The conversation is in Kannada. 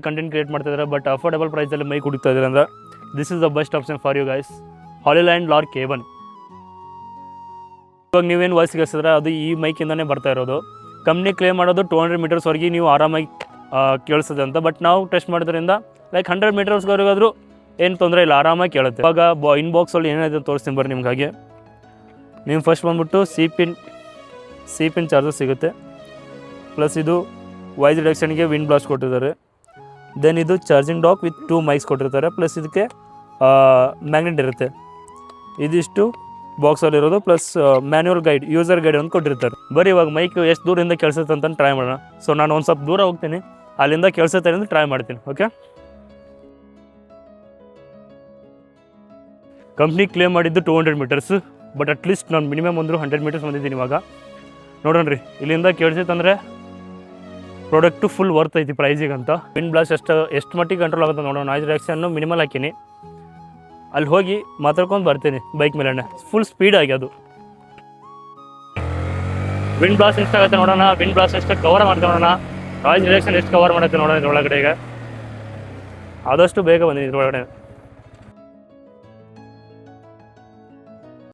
ಕಂಟೆಂಟ್ ಕ್ರಿಯೇಟ್ ಮಾಡ್ತಿದ್ದಾರೆ ಬಟ್ ಅಫೋರ್ಡಬಲ್ ಪ್ರೈಸಲ್ಲಿ ಮೈಕ್ ಹುಡುಕ್ತಾ ಇದ್ದಾರೆ ಅಂದರೆ this is the best option for you guys. Hollyland Lark K1. ಇವಾಗ ನೀವೇನು ವಾಯ್ಸ್ ಕೇಳಿಸಿದ್ರೆ ಅದು ಈ ಮೈಕಿಂದನೇ ಬರ್ತಾ ಇರೋದು. ಕಂಪ್ನಿ ಕ್ಲೇಮ್ ಮಾಡೋದು 200 ಮೀಟರ್ಸ್ವರೆಗೆ ನೀವು ಆರಾಮಾಗಿ ಕೇಳಿಸ್ತದೆ ಅಂತ. ಬಟ್ ನಾವು ಟೆಸ್ಟ್ ಮಾಡೋದ್ರಿಂದ ಲೈಕ್ 100 ಮೀಟರ್ಸ್ವರೆಗಾದರೂ ಏನು ತೊಂದರೆ ಇಲ್ಲ, ಆರಾಮಾಗಿ ಕೇಳುತ್ತೆ. ಇವಾಗ ಇನ್ಬಾಕ್ಸಲ್ಲಿ ಏನಾಯ್ತು ತೋರಿಸ್ತೀನಿ ಬರ್ರಿ ನಿಮ್ಗೆ. ನೀವು ಫಸ್ಟ್ ಬಂದ್ಬಿಟ್ಟು ಸಿ ಪಿನ್ ಚಾರ್ಜರ್ ಸಿಗುತ್ತೆ. ಪ್ಲಸ್ ಇದು ವಾಯ್ಸ್ ರಿಡಕ್ಷನ್ಗೆ ವಿಂಡ್ ಬ್ಲಾಸ್ಟ್ ಕೊಟ್ಟಿದ್ದಾರೆ. ದೆನ್ ಇದು ಚಾರ್ಜಿಂಗ್ ಡಾಕ್ ವಿತ್ 2 ಮೈಕ್ಸ್ ಕೊಟ್ಟಿರ್ತಾರೆ. ಪ್ಲಸ್ ಇದಕ್ಕೆ ಮ್ಯಾಗ್ನೆಟ್ ಇರುತ್ತೆ. ಇದಿಷ್ಟು ಬಾಕ್ಸಲ್ಲಿರೋದು. Plus manual guide, user guide ಅಂತ ಕೊಟ್ಟಿರ್ತಾರೆ. ಬರೀ ಇವಾಗ ಮೈಕ್ ಎಷ್ಟು ದೂರದಿಂದ ಕೇಳಿಸುತ್ತೆ ಅಂತ ಟ್ರೈ ಮಾಡೋಣ. ಸೊ ನಾನು ಒಂದು ಸ್ವಲ್ಪ ದೂರ ಹೋಗ್ತೀನಿ, ಅಲ್ಲಿಂದ ಕೇಳಿಸುತ್ತೆ ಅಂತ ಟ್ರೈ ಮಾಡ್ತೀನಿ. ಓಕೆ, ಕಂಪ್ನಿ ಕ್ಲೇಮ್ ಮಾಡಿದ್ದು 200 ಮೀಟರ್ಸ್. ಬಟ್ ಅಟ್ಲೀಸ್ಟ್ ನಾನು ಮಿನಿಮಮ್ ಒಂದು 100 ಮೀಟರ್ಸ್ ಬಂದಿದ್ದೀನಿ. ಇವಾಗ ನೋಡೋಣ ರೀ, ಇಲ್ಲಿಂದ ಕೇಳಿಸುತ್ತಂದರೆ ಪ್ರಾಡಕ್ಟು ಫುಲ್ ವರ್ತ್ ಐತಿ ಪ್ರೈಸಿಗೆ ಅಂತ. ವಿಂಡ್ ಬ್ಲಾಸ್ಟ್ ಎಷ್ಟು ಮಟ್ಟಿಗೆ ಕಂಟ್ರೋಲ್ ಆಗುತ್ತೆ ನೋಡೋಣ. ನಾಯ್ಸ್ ರಿಡಕ್ಷನ್ನು ಮಿನಿಮಲ್ ಹಾಕೀನಿ, ಅಲ್ಲಿ ಹೋಗಿ ಮಾತಾಡ್ಕೊಂಡು ಬರ್ತೀನಿ ಬೈಕ್ ಮೇಲೆ. ಫುಲ್ ಸ್ಪೀಡ್ ಆಗಿ ಅದು ವಿಂಡ್ ಬ್ಲಾಸ್ಟ್ ಎಷ್ಟಾಗುತ್ತೆ ನೋಡೋಣ. ವಿಂಡ್ ಬ್ಲಾಸ್ಟ್ ಎಷ್ಟು ಕವರ್ ಮಾಡ್ತಾ ನೋಡೋಣ. ನಾಯ್ಸ್ ರಿಡಕ್ಷನ್ ಎಷ್ಟು ಕವರ್ ಮಾಡುತ್ತೆ ನೋಡೋಣ ಇದ್ರೊಳಗಡೆಗೆ. ಆದಷ್ಟು ಬೇಗ ಬಂದಿದೆ ಇದ್ರೊಳಗಡೆ.